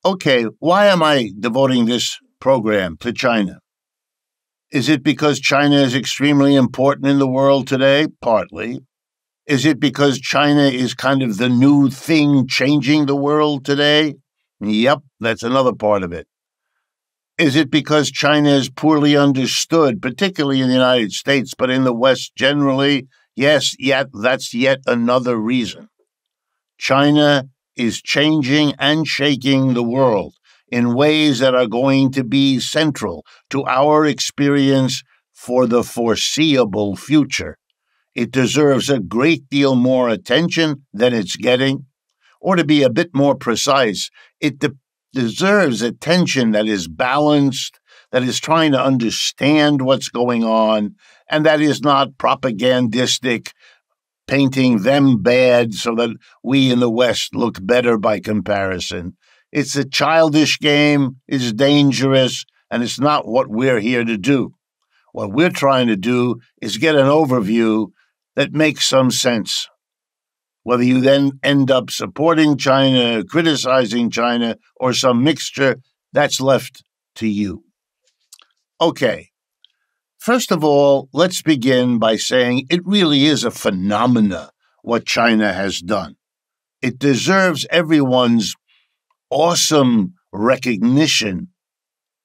Okay, why am I devoting this program to China? Is it because China is extremely important in the world today? Partly. Is it because China is kind of the new thing changing the world today? Yep, that's another part of it. Is it because China is poorly understood, particularly in the United States, but in the West generally? Yes, that's yet another reason. China is changing and shaking the world in ways that are going to be central to our experience for the foreseeable future. It deserves a great deal more attention than it's getting. Or to be a bit more precise, it deserves attention that is balanced, that is trying to understand what's going on, and that is not propagandistic, painting them bad so that we in the West look better by comparison. It's a childish game, it's dangerous, and it's not what we're here to do. What we're trying to do is get an overview that makes some sense. Whether you then end up supporting China, criticizing China, or some mixture, that's left to you. Okay. First of all, let's begin by saying it really is a phenomena what China has done. It deserves everyone's awesome recognition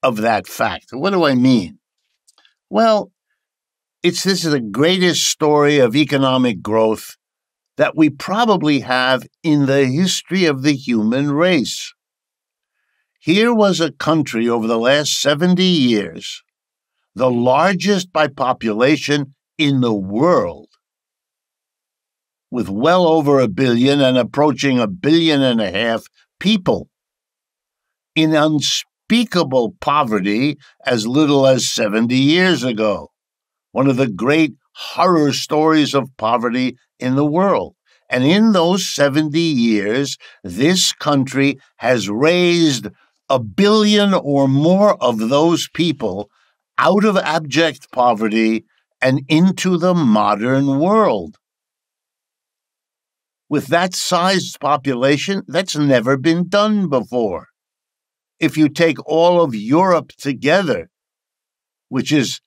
of that fact. What do I mean? Well, this is the greatest story of economic growth that we probably have in the history of the human race. Here was a country over the last 70 years, the largest by population in the world, with well over 1 billion and approaching 1.5 billion people, in unspeakable poverty as little as 70 years ago. One of the great horror stories of poverty in the world. And in those 70 years, this country has raised 1 billion or more of those people out of abject poverty and into the modern world. With that sized population, that's never been done before. If you take all of Europe together, which is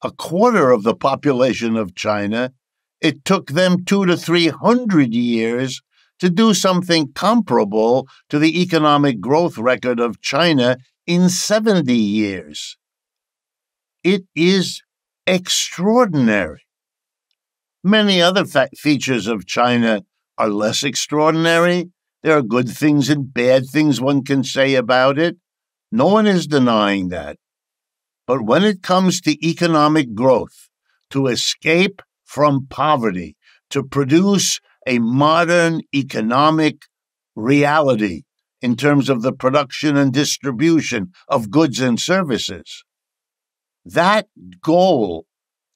1/4 of the population of China, it took them 200 to 300 years to do something comparable to the economic growth record of China in 70 years. It is extraordinary. Many other features of China are less extraordinary. There are good things and bad things one can say about it. No one is denying that. But when it comes to economic growth, to escape from poverty, to produce a modern economic reality in terms of the production and distribution of goods and services, that goal,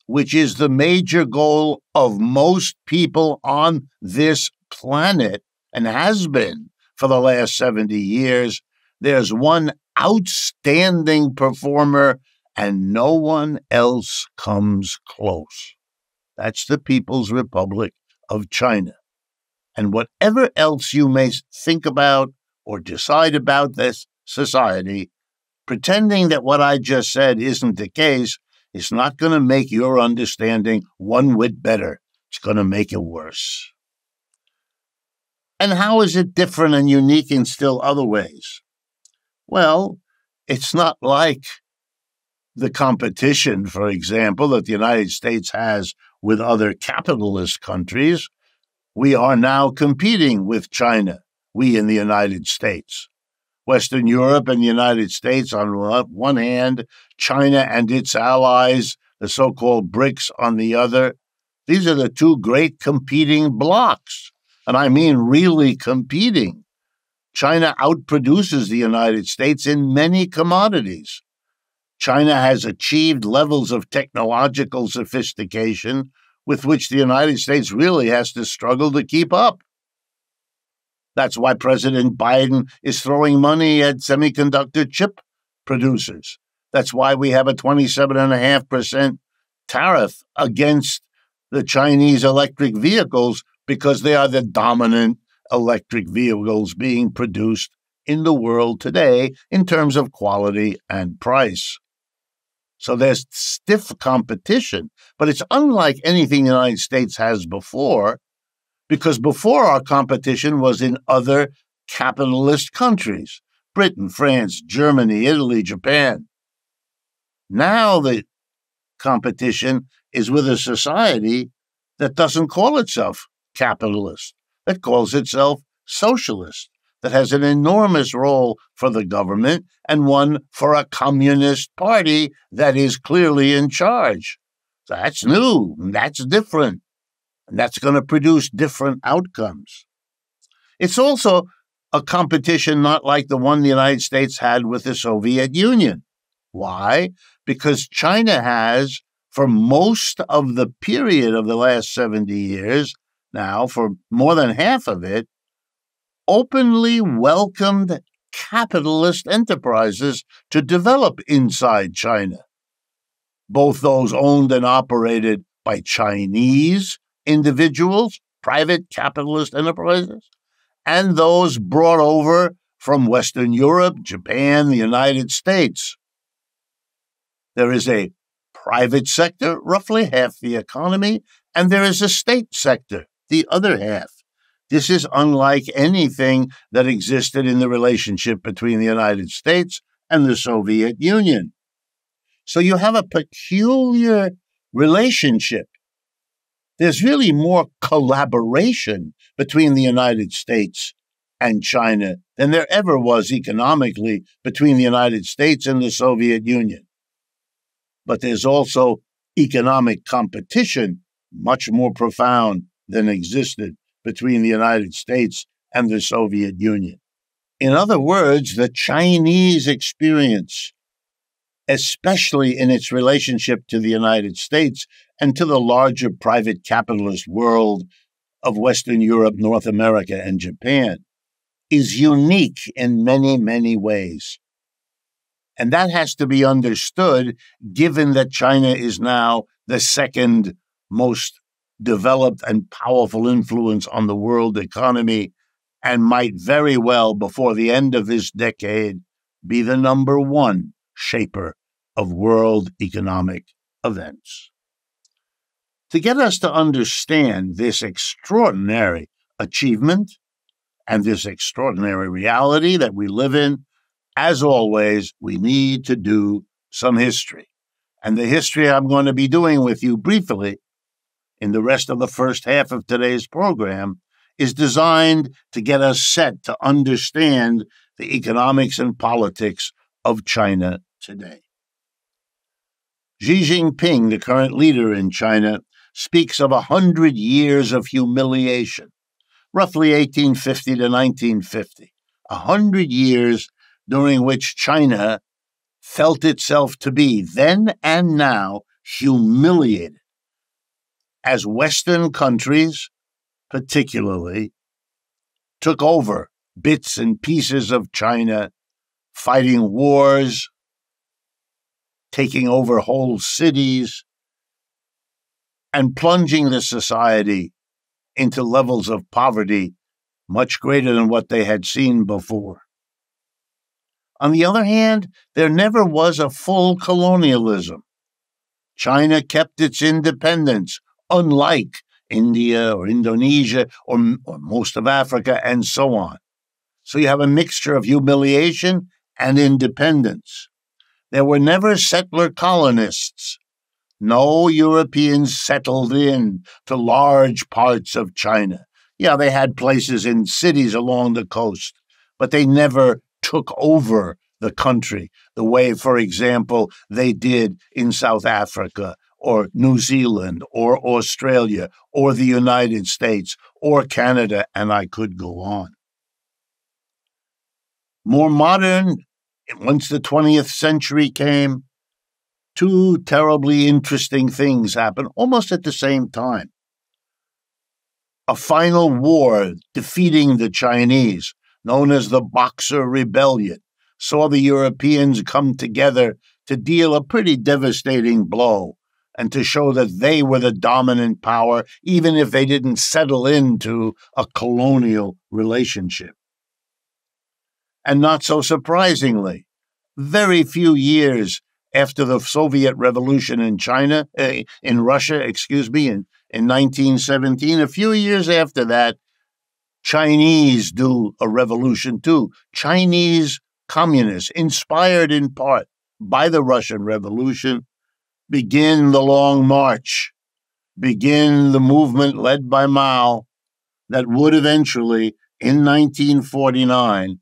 which is the major goal of most people on this planet and has been for the last 70 years, there's one outstanding performer and no one else comes close. That's the People's Republic of China. And whatever else you may think about or decide about this society, pretending that what I just said isn't the case is not going to make your understanding one whit better. It's going to make it worse. And how is it different and unique in still other ways? Well, it's not like the competition, for example, that the United States has with other capitalist countries. We are now competing with China, we in the United States. Western Europe and the United States on one hand, China and its allies, the so-called BRICS, on the other. These are the two great competing blocs, and I mean really competing. China outproduces the United States in many commodities. China has achieved levels of technological sophistication with which the United States really has to struggle to keep up. That's why President Biden is throwing money at semiconductor chip producers. That's why we have a 27.5% tariff against the Chinese electric vehicles, because they are the dominant electric vehicles being produced in the world today in terms of quality and price. So there's stiff competition, but it's unlike anything the United States has before, because before our competition was in other capitalist countries, Britain, France, Germany, Italy, Japan. Now the competition is with a society that doesn't call itself capitalist, that calls itself socialist, that has an enormous role for the government and one for a communist party that is clearly in charge. So that's new, and that's different, and that's going to produce different outcomes. It's also a competition not like the one the United States had with the Soviet Union. Why? Because China has, for most of the period of the last 70 years, now for more than half of it, openly welcomed capitalist enterprises to develop inside China, both those owned and operated by Chinese individuals, private capitalist enterprises, and those brought over from Western Europe, Japan, the United States. There is a private sector, roughly half the economy, and there is a state sector, the other half. This is unlike anything that existed in the relationship between the United States and the Soviet Union. So you have a peculiar relationship. There's really more collaboration between the United States and China than there ever was economically between the United States and the Soviet Union. But there's also economic competition, much more profound than existed between the United States and the Soviet Union. In other words, the Chinese experience, especially in its relationship to the United States and to the larger private capitalist world of Western Europe, North America, and Japan, is unique in many, many ways. And that has to be understood, given that China is now the second most developed and powerful influence on the world economy and might very well, before the end of this decade, be the number one shaper of world economic events. To get us to understand this extraordinary achievement and this extraordinary reality that we live in, as always, we need to do some history. And the history I'm going to be doing with you briefly in the rest of the first half of today's program is designed to get us set to understand the economics and politics of China today. Xi Jinping, the current leader in China, speaks of 100 years of humiliation, roughly 1850 to 1950, 100 years during which China felt itself to be, then and now, humiliated, as Western countries, particularly, took over bits and pieces of China, fighting wars, taking over whole cities, and plunging the society into levels of poverty much greater than what they had seen before. On the other hand, there never was a full colonialism. China kept its independence, unlike India or Indonesia or most of Africa and so on. So you have a mixture of humiliation and independence. There were never settler colonists. No Europeans settled in to large parts of China. Yeah, they had places in cities along the coast, but they never took over the country the way, for example, they did in South Africa or New Zealand or Australia or the United States or Canada, and I could go on. More modern, once the 20th century came, two terribly interesting things happened almost at the same time. A final war defeating the Chinese, known as the Boxer Rebellion, saw the Europeans come together to deal a pretty devastating blow and to show that they were the dominant power, even if they didn't settle into a colonial relationship. And not so surprisingly, very few years after the Soviet Revolution in Russia, in 1917, a few years after that, Chinese do a revolution too. Chinese communists, inspired in part by the Russian Revolution, begin the Long March, begin the movement led by Mao that would eventually, in 1949,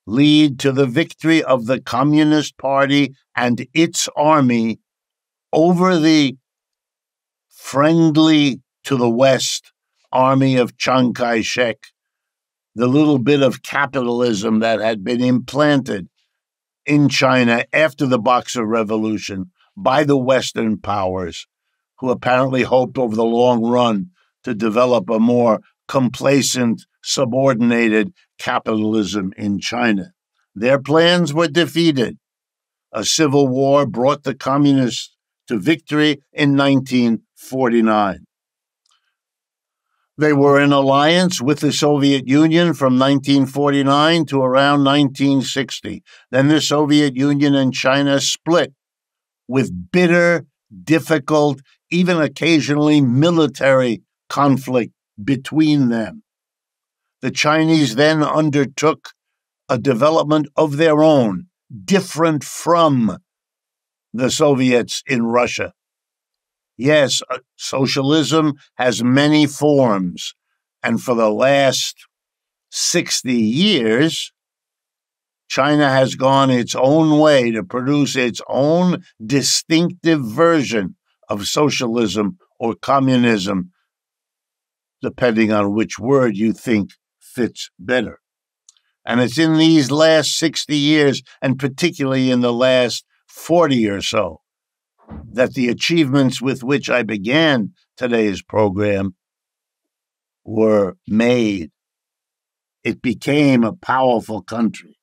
lead to the victory of the Communist Party and its army over the friendly to the West army of Chiang Kai-shek, the little bit of capitalism that had been implanted in China after the Boxer Revolution by the Western powers, who apparently hoped over the long run to develop a more complacent, subordinated capitalism in China. Their plans were defeated. A civil war brought the communists to victory in 1949. They were in alliance with the Soviet Union from 1949 to around 1960. Then the Soviet Union and China split with bitter, difficult, even occasionally military conflict between them. The Chinese then undertook a development of their own, different from the Soviets in Russia. Yes, socialism has many forms, and for the last 60 years, China has gone its own way to produce its own distinctive version of socialism or communism, depending on which word you think fits better. And it's in these last 60 years, and particularly in the last 40 or so, that the achievements with which I began today's program were made. It became a powerful country.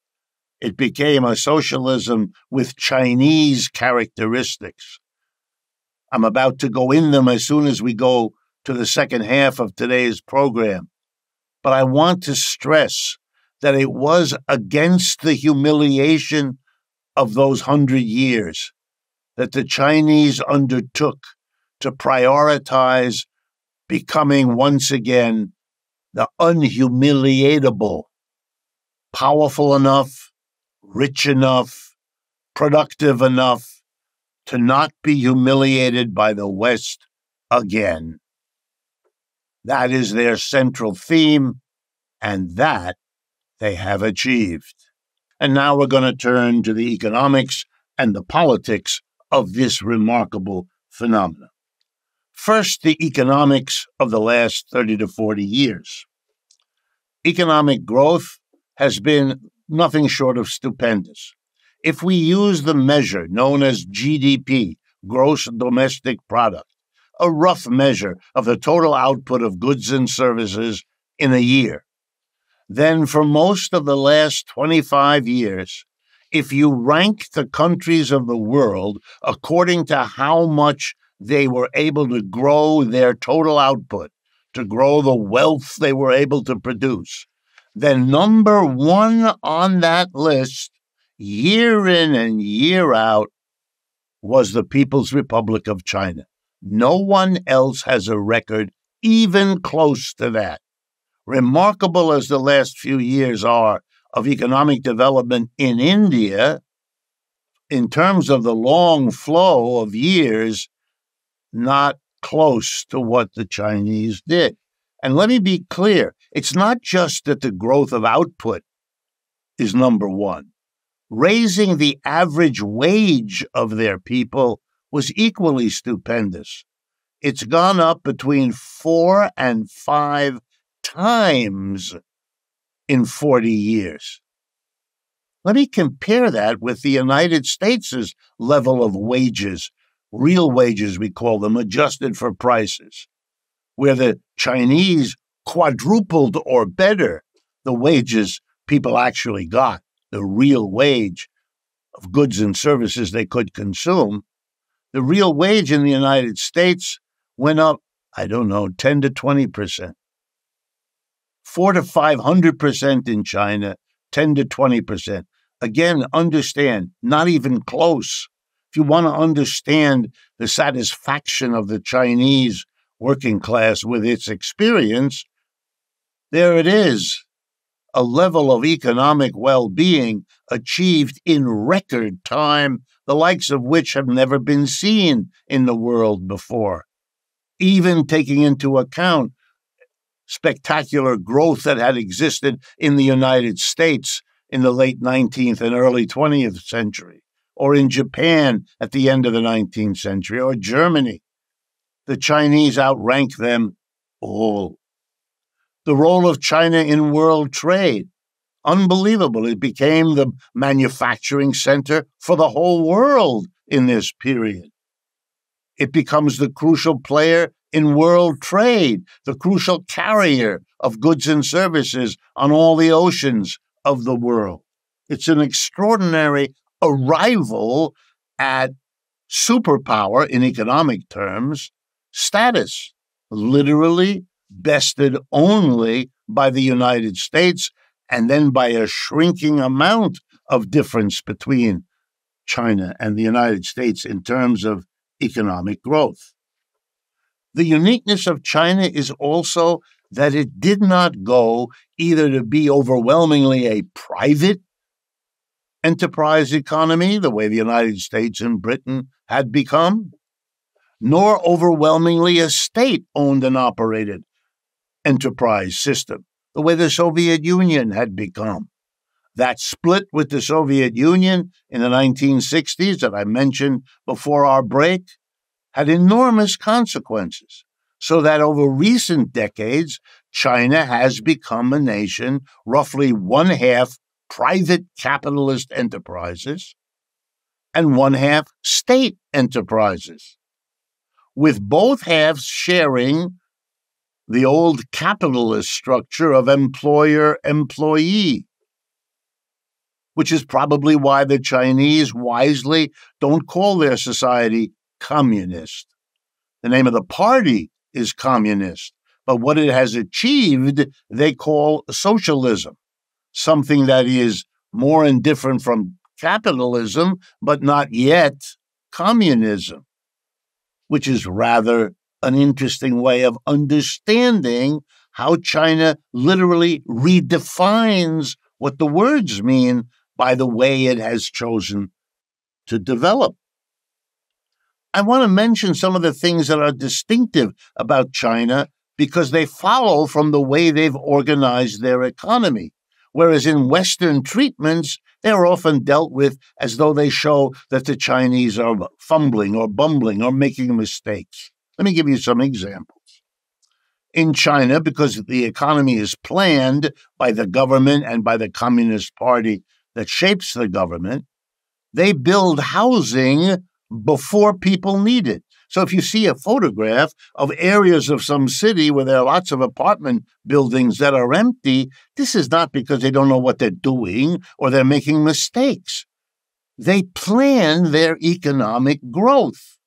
It became a socialism with Chinese characteristics. I'm about to go in them as soon as we go to the second half of today's program. But I want to stress that it was against the humiliation of those 100 years that the Chinese undertook to prioritize becoming once again the unhumiliatable, powerful enough, rich enough, productive enough to not be humiliated by the West again. That is their central theme, and that they have achieved. And now we're going to turn to the economics and the politics of this remarkable phenomenon. First, the economics of the last 30 to 40 years. Economic growth has been nothing short of stupendous. If we use the measure known as GDP, gross domestic product, a rough measure of the total output of goods and services in a year, then for most of the last 25 years, if you rank the countries of the world according to how much they were able to grow their total output, to grow the wealth they were able to produce, then number one on that list, year in and year out, was the People's Republic of China. No one else has a record even close to that. Remarkable as the last few years are of economic development in India, in terms of the long flow of years, not close to what the Chinese did. And let me be clear, it's not just that the growth of output is number one. Raising the average wage of their people was equally stupendous. It's gone up between 4 and 5 times in 40 years. Let me compare that with the United States' level of wages, real wages we call them, adjusted for prices, where the Chinese quadrupled or better the wages people actually got, the real wage of goods and services they could consume. The real wage in the United States went up, 10 to 20%. 400 to 500% in China, 10 to 20%. Again, understand, not even close. If you want to understand the satisfaction of the Chinese working class with its experience, there it is, a level of economic well-being achieved in record time, the likes of which have never been seen in the world before. Even taking into account spectacular growth that had existed in the United States in the late 19th and early 20th century, or in Japan at the end of the 19th century, or Germany. The Chinese outrank them all. The role of China in world trade, unbelievable. It became the manufacturing center for the whole world in this period. It becomes the crucial player in world trade, the crucial carrier of goods and services on all the oceans of the world. It's an extraordinary arrival at superpower in economic terms, status, literally bested only by the United States, and then by a shrinking amount of difference between China and the United States in terms of economic growth. The uniqueness of China is also that it did not go either to be overwhelmingly a private enterprise economy, the way the United States and Britain had become, nor overwhelmingly a state-owned and operated enterprise system, the way the Soviet Union had become. That split with the Soviet Union in the 1960s that I mentioned before our break had enormous consequences, so that over recent decades, China has become a nation roughly one-half private capitalist enterprises and one-half state enterprises, with both halves sharing the old capitalist structure of employer-employee, which is probably why the Chinese wisely don't call their society communist. The name of the party is communist, but what it has achieved, they call socialism, something that is more and different from capitalism, but not yet communism, which is rather an interesting way of understanding how China literally redefines what the words mean by the way it has chosen to develop. I want to mention some of the things that are distinctive about China because they follow from the way they've organized their economy, whereas in Western treatments, they're often dealt with as though they show that the Chinese are fumbling or bumbling or making mistakes. Let me give you some examples. In China, because the economy is planned by the government and by the Communist Party that shapes the government, they build housing before people need it. So if you see a photograph of areas of some city where there are lots of apartment buildings that are empty, this is not because they don't know what they're doing or they're making mistakes. They plan their economic growth.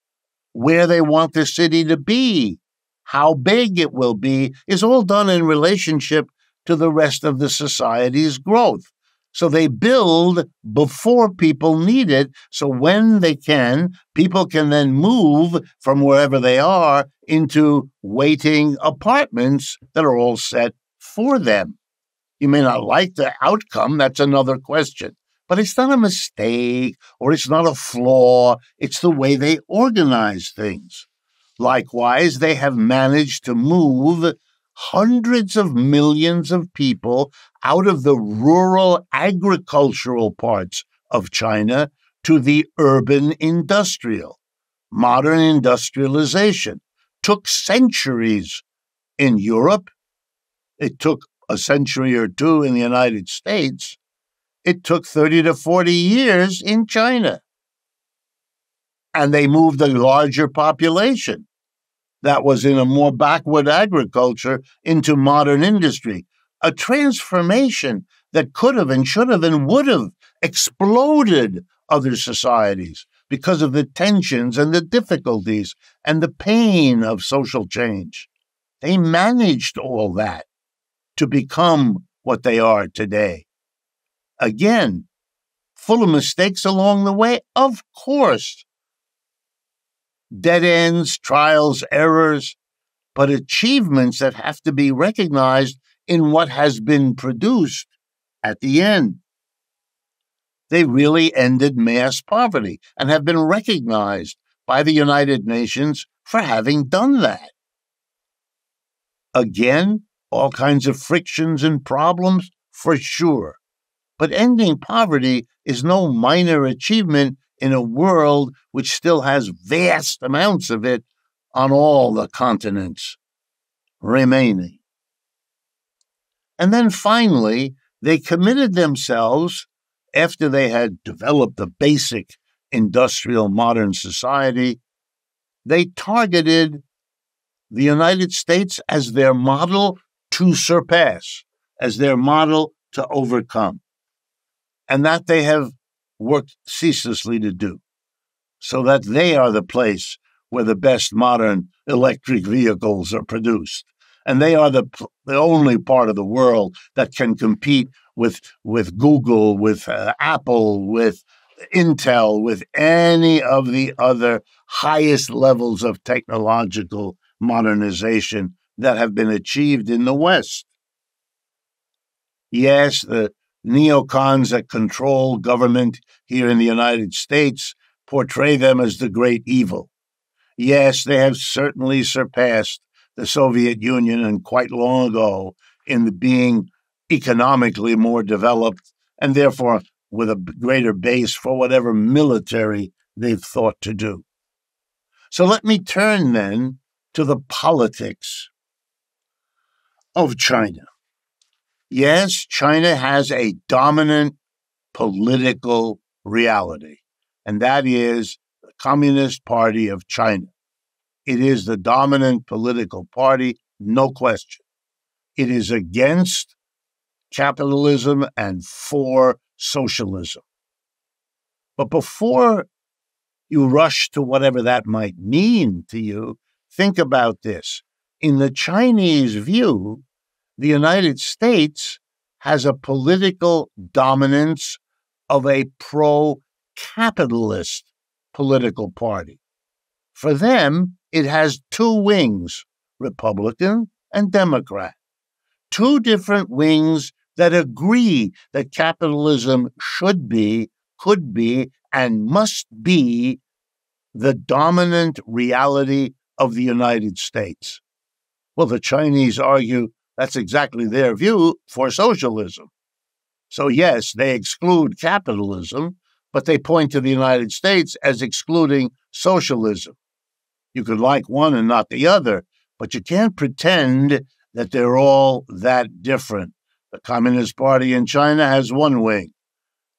Where they want the city to be, how big it will be, is all done in relationship to the rest of the society's growth. So they build before people need it, so when they can, people can then move from wherever they are into waiting apartments that are all set for them. You may not like the outcome, that's another question. But it's not a mistake or it's not a flaw. It's the way they organize things. Likewise, they have managed to move hundreds of millions of people out of the rural agricultural parts of China to the urban industrial. Modern industrialization took centuries in Europe. It took a century or two in the United States. It took 30 to 40 years in China. And they moved a larger population that was in a more backward agriculture into modern industry. A transformation that could have and should have and would have exploded other societies because of the tensions and the difficulties and the pain of social change. They managed all that to become what they are today. Again, full of mistakes along the way? Of course. Dead ends, trials, errors, but achievements that have to be recognized in what has been produced at the end. They really ended mass poverty and have been recognized by the United Nations for having done that. Again, all kinds of frictions and problems, for sure. But ending poverty is no minor achievement in a world which still has vast amounts of it on all the continents remaining. And then finally, they committed themselves, after they had developed the basic industrial modern society, they targeted the United States as their model to surpass, as their model to overcome. And that they have worked ceaselessly to do, so that they are the place where the best modern electric vehicles are produced. And they are the only part of the world that can compete with Google, with Apple, with Intel, with any of the other highest levels of technological modernization that have been achieved in the West. Yes, the neocons that control government here in the United States portray them as the great evil. Yes, they have certainly surpassed the Soviet Union and quite long ago in the being economically more developed and therefore with a greater base for whatever military they've thought to do. So let me turn then to the politics of China. Yes, China has a dominant political reality, and that is the Communist Party of China. It is the dominant political party, no question. It is against capitalism and for socialism. But before you rush to whatever that might mean to you, think about this. In the Chinese view, the United States has a political dominance of a pro-capitalist political party. For them, it has two wings, Republican and Democrat. Two different wings that agree that capitalism should be, could be, and must be the dominant reality of the United States. Well, the Chinese argue that's exactly their view for socialism. So yes, they exclude capitalism, but they point to the United States as excluding socialism. You could like one and not the other, but you can't pretend that they're all that different. The Communist Party in China has one wing.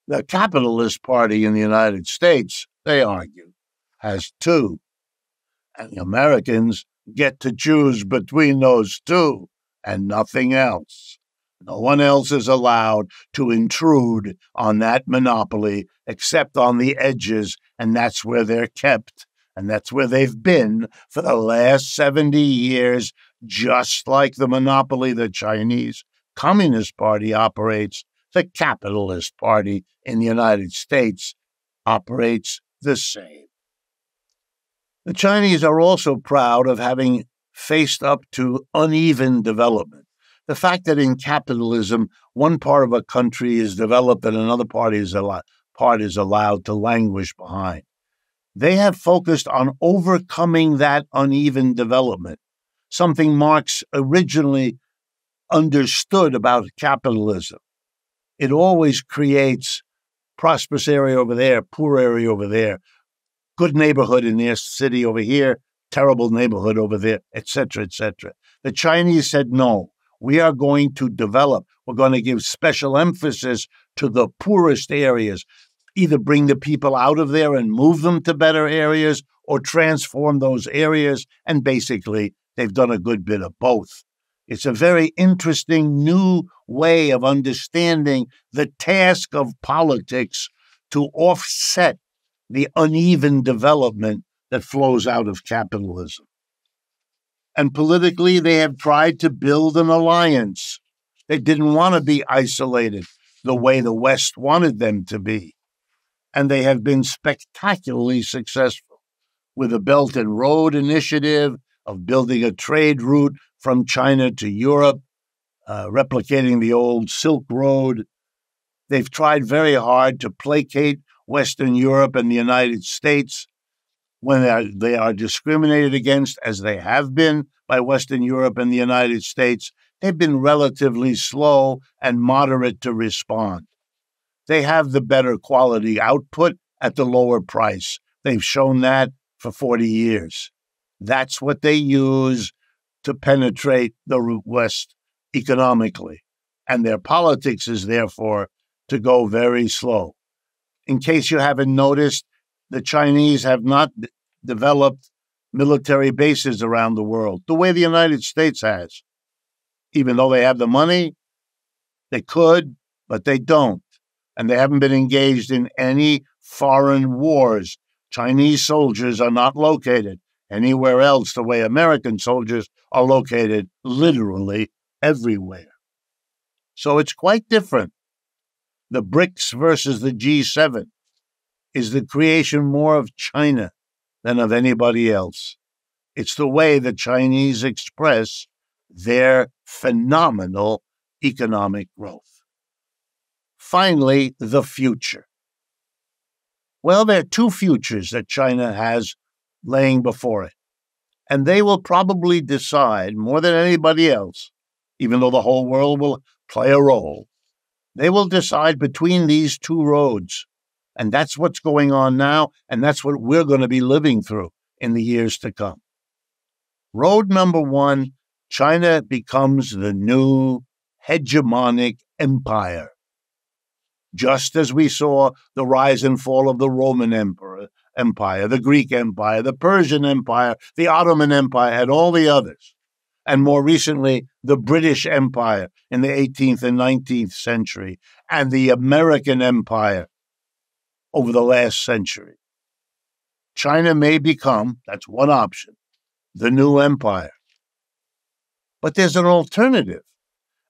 The Capitalist Party in the United States, they argue, has two. And the Americans get to choose between those two and nothing else. No one else is allowed to intrude on that monopoly except on the edges, and that's where they're kept. And that's where they've been for the last 70 years, just like the monopoly the Chinese Communist Party operates. The Capitalist Party in the United States operates the same. The Chinese are also proud of having faced up to uneven development. The fact that in capitalism, one part of a country is developed and another part is allowed to languish behind. They have focused on overcoming that uneven development, something Marx originally understood about capitalism. It always creates prosperous area over there, poor area over there, good neighborhood in their city over here, terrible neighborhood over there, etc., etc. The Chinese said, no, we are going to develop. We're going to give special emphasis to the poorest areas, either bring the people out of there and move them to better areas or transform those areas. And basically, they've done a good bit of both. It's a very interesting new way of understanding the task of politics to offset the uneven development that flows out of capitalism. And politically, they have tried to build an alliance. They didn't want to be isolated. the way the West wanted them to be. And they have been spectacularly successful with the Belt and Road Initiative of building a trade route from China to Europe, replicating the old Silk Road. They've tried very hard to placate Western Europe and the United States when they are discriminated against, as they have been by Western Europe and the United States. They've been relatively slow and moderate to respond. They have the better quality output at the lower price. They've shown that for 40 years. That's what they use to penetrate the West economically. And their politics is therefore to go very slow. In case you haven't noticed, the Chinese have not developed military bases around the world the way the United States has. Even though they have the money, they could, but they don't. And they haven't been engaged in any foreign wars. Chinese soldiers are not located anywhere else the way American soldiers are located literally everywhere. So it's quite different. The BRICS versus the G7 is the creation more of China than of anybody else. It's the way the Chinese express their phenomenal economic growth. Finally, the future. Well, there are two futures that China has laying before it, and they will probably decide more than anybody else, even though the whole world will play a role. They will decide between these two roads, and that's what's going on now, and that's what we're going to be living through in the years to come. Road number one, China becomes the new hegemonic empire. Just as we saw the rise and fall of the Roman Empire, the Greek Empire, the Persian Empire, the Ottoman Empire, and all the others. And more recently, the British Empire in the 18th and 19th century, and the American Empire over the last century. China may become, that's one option, the new empire. But there's an alternative,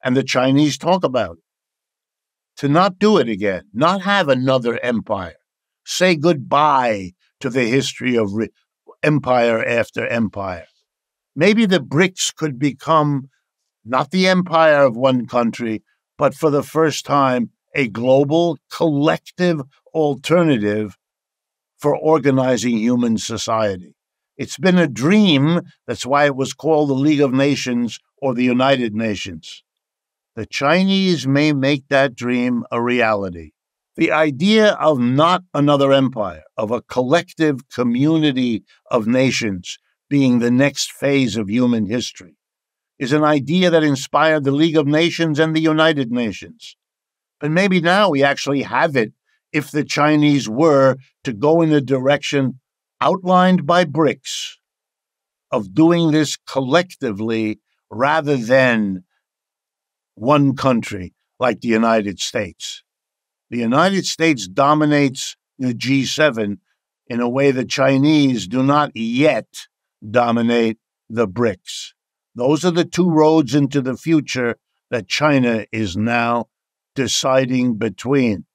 and the Chinese talk about it. To not do it again, not have another empire. Say goodbye to the history of empire after empire. Maybe the BRICS could become not the empire of one country, but for the first time, a global collective alternative for organizing human society. It's been a dream. That's why it was called the League of Nations or the United Nations. The Chinese may make that dream a reality. The idea of not another empire, of a collective community of nations being the next phase of human history, is an idea that inspired the League of Nations and the United Nations. But maybe now we actually have it if the Chinese were to go in the direction outlined by BRICS of doing this collectively rather than one country like the United States. The United States dominates the G7 in a way the Chinese do not yet dominate the BRICS. Those are the two roads into the future that China is now deciding between.